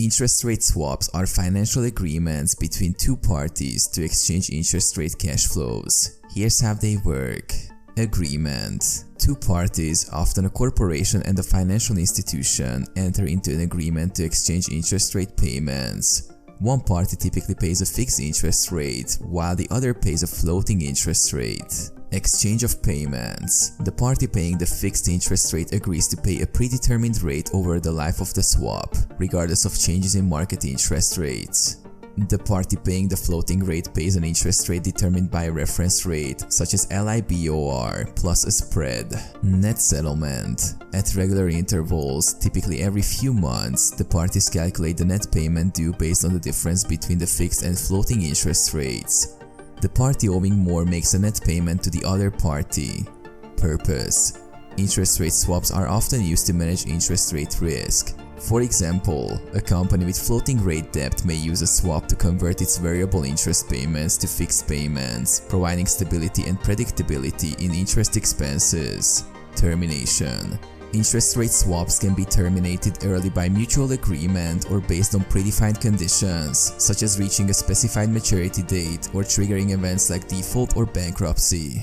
Interest rate swaps are financial agreements between two parties to exchange interest rate cash flows. Here's how they work. Agreement. Two parties, often a corporation and a financial institution, enter into an agreement to exchange interest rate payments. One party typically pays a fixed interest rate, while the other pays a floating interest rate. Exchange of payments. The party paying the fixed interest rate agrees to pay a predetermined rate over the life of the swap, regardless of changes in market interest rates. The party paying the floating rate pays an interest rate determined by a reference rate, such as LIBOR, plus a spread. Net settlement. At regular intervals, typically every few months, the parties calculate the net payment due based on the difference between the fixed and floating interest rates. The party owing more makes a net payment to the other party. Purpose. Interest rate swaps are often used to manage interest rate risk. For example, a company with floating rate debt may use a swap to convert its variable interest payments to fixed payments, providing stability and predictability in interest expenses. Termination. Interest rate swaps can be terminated early by mutual agreement or based on predefined conditions, such as reaching a specified maturity date or triggering events like default or bankruptcy.